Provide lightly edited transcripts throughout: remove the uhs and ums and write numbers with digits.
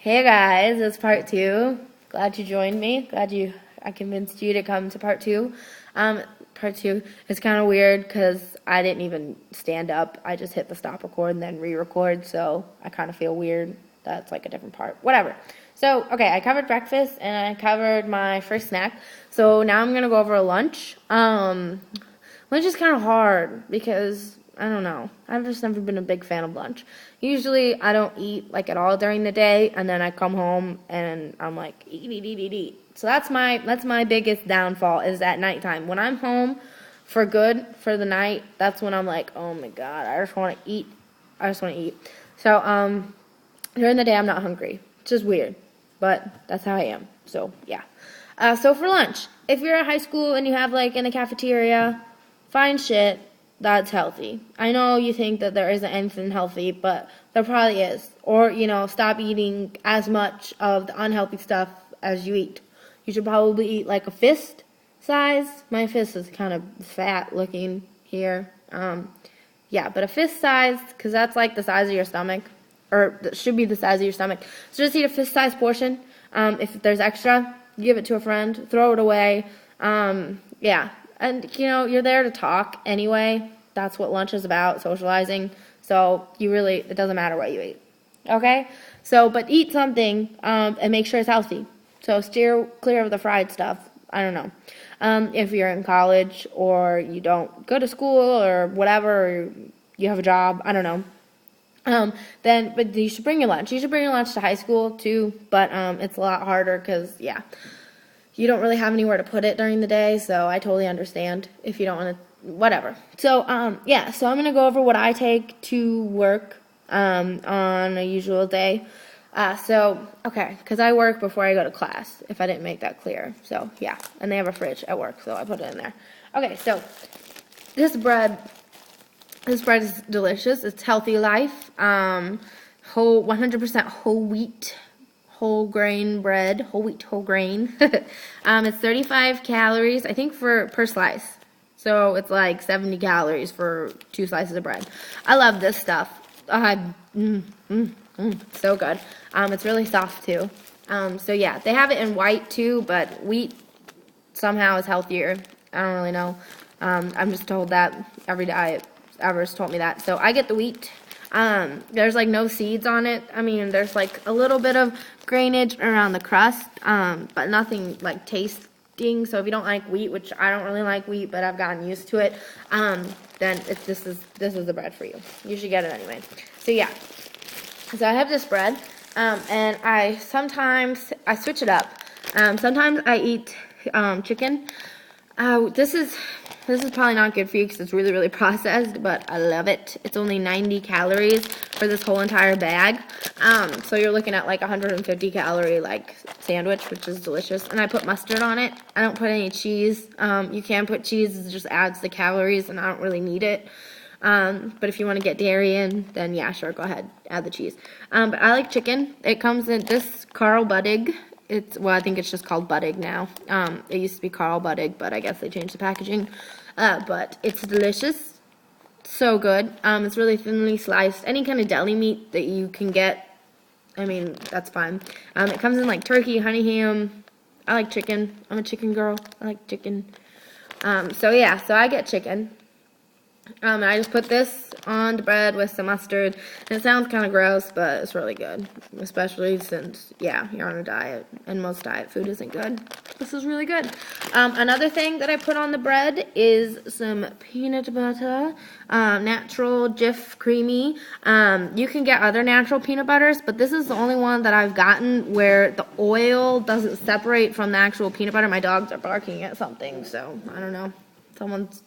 Hey guys, it's part two. Glad you joined me. I convinced you to come to part two. Part two is kind of weird because I didn't even stand up. I just hit the stop record and then re-record, so I kind of feel weird. That's like a different part. Whatever. So, okay, I covered breakfast and I covered my first snack. So now I'm gonna go over lunch. Lunch is kind of hard because I don't know. I've just never been a big fan of lunch. Usually I don't eat like at all during the day, and then I come home and I'm like eat. So that's my biggest downfall is at nighttime. When I'm home for good for the night, that's when I'm like, oh my god, I just want to eat. So during the day I'm not hungry, which is weird, but that's how I am. So yeah. So for lunch, if you're at high school and you have like in the cafeteria, fine shit. That's healthy. I know you think that there isn't anything healthy, but there probably is. Or, stop eating as much of the unhealthy stuff as you eat. You should probably eat like a fist size. My fist is kind of fat looking here. Yeah, but a fist size, because that's like the size of your stomach. Or that should be the size of your stomach. So just eat a fist size portion. If there's extra, give it to a friend. Throw it away. Yeah. And, you're there to talk anyway. That's what lunch is about, socializing. So it doesn't matter what you eat. Okay? So, but eat something and make sure it's healthy. So steer clear of the fried stuff. I don't know. If you're in college or you don't go to school or whatever, or you have a job, I don't know. But you should bring your lunch. You should bring your lunch to high school too, but it's a lot harder because, yeah. You don't really have anywhere to put it during the day, so I totally understand if you don't want to, whatever. So, yeah, so I'm going to go over what I take to work on a usual day. Okay, because I work before I go to class, if I didn't make that clear. So, yeah, and they have a fridge at work, so I put it in there. Okay, so this bread is delicious. It's Healthy Life, 100% whole wheat. Whole grain bread, whole grain. It's 35 calories, I think, per slice. So it's like 70 calories for 2 slices of bread. I love this stuff. So good. It's really soft too. So yeah, they have it in white too, but wheat somehow is healthier. I don't really know. I'm just told that every diet ever's told me that. So I get the wheat. There's like no seeds on it. I mean, there's like a little bit of grainage around the crust, but nothing like tasting. So if you don't like wheat, which I don't really like wheat, but I've gotten used to it, then this is the bread for you. You should get it anyway. So yeah. So I have this bread, and I switch it up. Sometimes I eat chicken. This is probably not good for you because it's really, really processed, but I love it. It's only 90 calories for this whole entire bag. So you're looking at like 150 calorie like sandwich, which is delicious. And I put mustard on it. I don't put any cheese. You can put cheese, it just adds the calories and I don't really need it. But if you want to get dairy in, then yeah, sure, go ahead, add the cheese. But I like chicken. It comes in this Carl Buddig. I think it's just called Buddig now. It used to be Carl Buddig, but I guess they changed the packaging. But it's delicious. So good. It's really thinly sliced. Any kind of deli meat that you can get, I mean, that's fine. It comes in like turkey, honey ham. I like chicken. I'm a chicken girl. I like chicken. So yeah, so I get chicken. And I just put this on the bread with some mustard. And it sounds kind of gross, but it's really good. Especially since, yeah, you're on a diet. And most diet food isn't good. This is really good. Another thing that I put on the bread is some peanut butter. Natural Jif Creamy. You can get other natural peanut butters, but this is the only one that I've gotten where the oil doesn't separate from the actual peanut butter. My dogs are barking at something, so I don't know. Someone's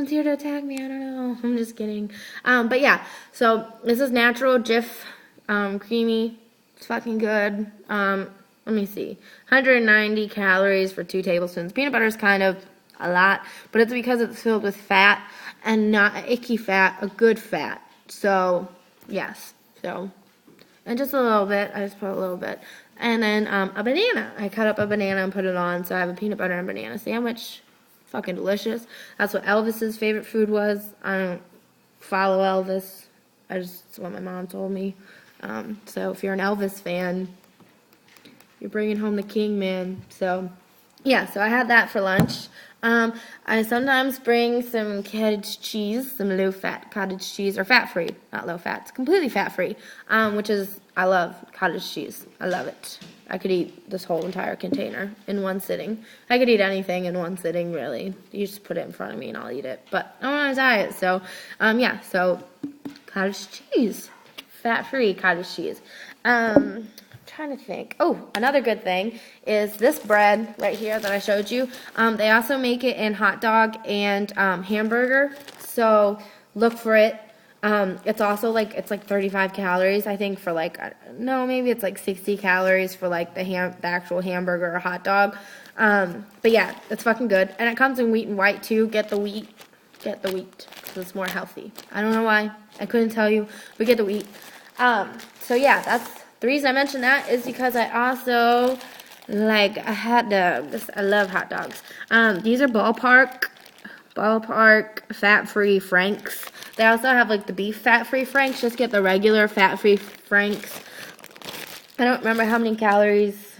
here to attack me. I don't know. I'm just kidding. But yeah, so this is natural Jif Creamy. It's fucking good. Let me see. 190 calories for 2 tablespoons. Peanut butter is kind of a lot, but it's because it's filled with fat and not icky fat, a good fat. So, yes. So, and just a little bit. I just put a little bit. And then a banana. I cut up a banana and put it on, so I have a peanut butter and banana sandwich. Fucking delicious. That's what Elvis's favorite food was. I don't follow Elvis. That's what my mom told me. So if you're an Elvis fan, you're bringing home the king, man. So yeah, so I had that for lunch. I sometimes bring some cottage cheese, some low-fat cottage cheese, or fat-free, not low-fat, it's completely fat-free, which is, I love cottage cheese. I love it. I could eat this whole entire container in one sitting. I could eat anything in one sitting, really. You just put it in front of me and I'll eat it. But I'm on a diet, so, yeah, so cottage cheese, fat-free cottage cheese. Trying to think. Oh, another good thing is this bread right here that I showed you. They also make it in hot dog and hamburger, so look for it. It's also like, it's like 35 calories, I think, for like, no, maybe it's like 60 calories for like the actual hamburger or hot dog. But yeah, it's fucking good. And it comes in wheat and white too. Get the wheat, because it's more healthy. I don't know why. I couldn't tell you, but get the wheat. So yeah, that's the reason I mentioned that is because I also like a hot dog. I love hot dogs. These are Ballpark fat-free Franks. They also have like the beef fat-free Franks. Just get the regular fat-free Franks. I don't remember how many calories.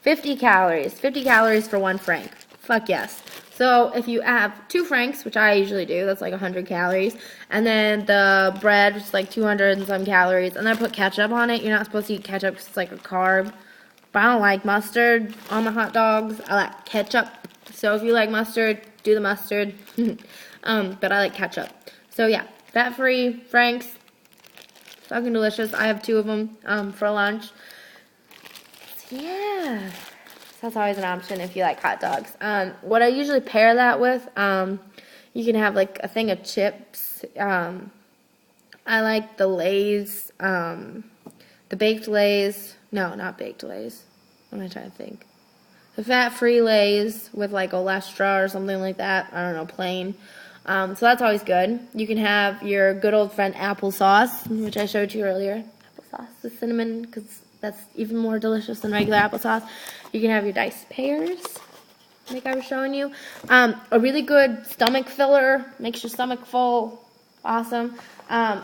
50 calories. 50 calories for one Frank. Fuck yes. So if you have 2 Franks, which I usually do, that's like 100 calories, and then the bread, which is like 200 and some calories, and then I put ketchup on it. You're not supposed to eat ketchup because it's like a carb, but I don't like mustard on my hot dogs. I like ketchup. So if you like mustard, do the mustard, but I like ketchup. So yeah, fat-free Franks, fucking delicious. I have 2 of them for lunch. So yeah. That's always an option if you like hot dogs. What I usually pair that with, you can have like a thing of chips. I like the Lay's, the baked Lay's. No, not baked Lay's. What am I trying to think? The fat-free Lay's with like Olestra or something like that. I don't know, plain. So that's always good. You can have your good old friend applesauce, which I showed you earlier. Applesauce with cinnamon, because that's even more delicious than regular applesauce. You can have your diced pears, like I was showing you. A really good stomach filler, makes your stomach full, awesome,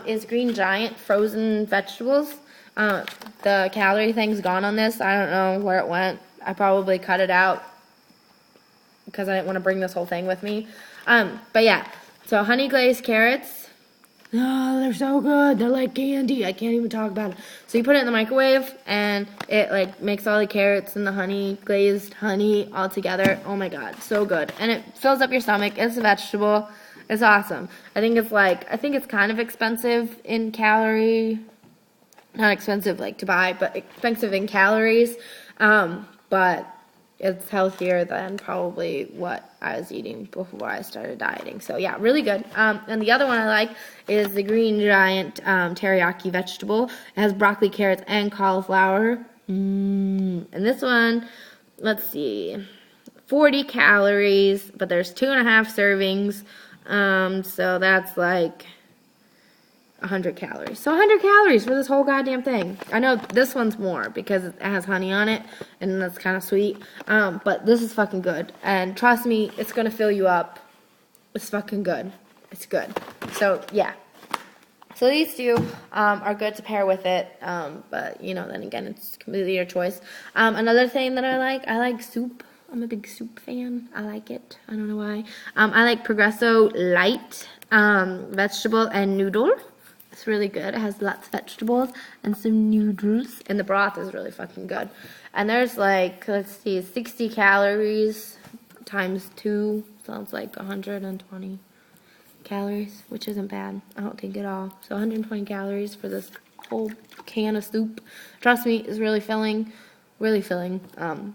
is Green Giant frozen vegetables. The calorie thing's gone on this. I don't know where it went. I probably cut it out because I didn't want to bring this whole thing with me. But yeah, so honey glazed carrots. Oh, they're so good. They're like candy. I can't even talk about it. So you put it in the microwave, and it like makes all the carrots and the honey, glazed honey all together. Oh my god, so good. And it fills up your stomach. It's a vegetable. It's awesome. I think it's kind of expensive in calorie. Not expensive like to buy, but expensive in calories. But it's healthier than probably what I was eating before I started dieting. So yeah, really good. And the other one I like is the Green Giant teriyaki vegetable. It has broccoli, carrots, and cauliflower. And this one, let's see, 40 calories, but there's 2.5 servings. So that's like 100 calories. So 100 calories for this whole goddamn thing. I know this one's more because it has honey on it, and that's kind of sweet. But this is fucking good. And trust me, it's going to fill you up. It's fucking good. It's good. So, yeah. So these 2 are good to pair with it. But, you know, then again, it's completely your choice. Another thing that I like soup. I'm a big soup fan. I like it. I don't know why. I like Progresso Light vegetable and noodle. It's really good. It has lots of vegetables and some noodles. And the broth is really fucking good. And there's like, let's see, 60 calories times 2. Sounds like 120 calories, which isn't bad. I don't think at all. So 120 calories for this whole can of soup. Trust me, it's really filling. Really filling.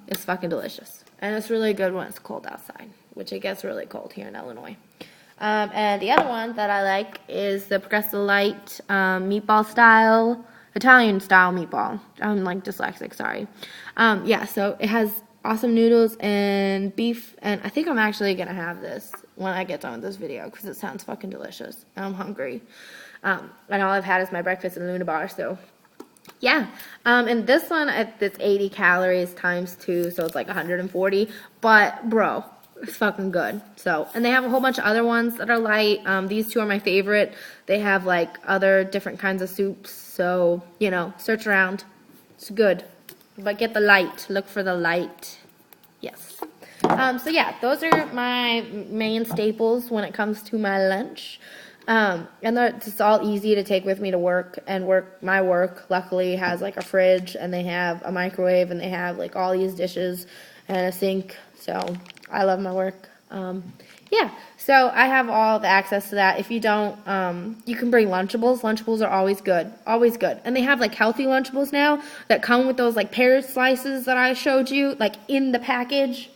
It's fucking delicious. And it's really good when it's cold outside, which it gets really cold here in Illinois. And the other one that I like is the Progresso Light meatball style, Italian style meatball. I'm like dyslexic, sorry. Yeah, so it has awesome noodles and beef, and I think I'm actually going to have this when I get done with this video because it sounds fucking delicious, and I'm hungry. And all I've had is my breakfast and Luna bar, so yeah. And this one, it's 80 calories times 2, so it's like 140, but bro, It's fucking good. So, and they have a whole bunch of other ones that are light. These two are my favorite. They have like other different kinds of soups. So, you know, search around. It's good. But get the light. Look for the light. Yes. So yeah, those are my main staples when it comes to my lunch. And it's all easy to take with me to work, and my work luckily has like a fridge, and they have a microwave, and they have like all these dishes and a sink. So I love my work. Yeah, so I have all the access to that. If you don't, you can bring Lunchables. Lunchables are always good, and they have like healthy Lunchables now that come with those like pear slices that I showed you, like in the package.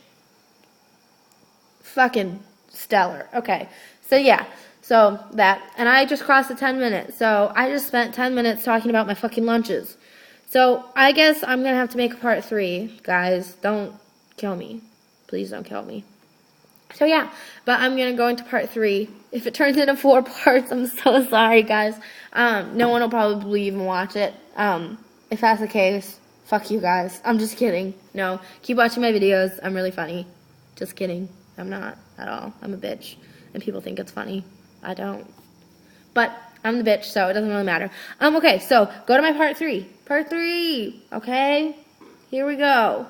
Fucking stellar. Okay, so yeah, so that, and I just crossed the 10 minutes, so I just spent 10 minutes talking about my fucking lunches. So I guess I'm gonna have to make a part 3, guys. Don't kill me, please don't kill me. So yeah, but I'm gonna go into part 3. If it turns into 4 parts, I'm so sorry, guys. No one will probably even watch it. If that's the case, fuck you guys. I'm just kidding. No, keep watching my videos. I'm really funny. Just kidding. I'm not at all. I'm a bitch. And people think it's funny. I don't. But I'm the bitch, so it doesn't really matter. Okay, so go to my part 3. Part 3. Okay? Here we go.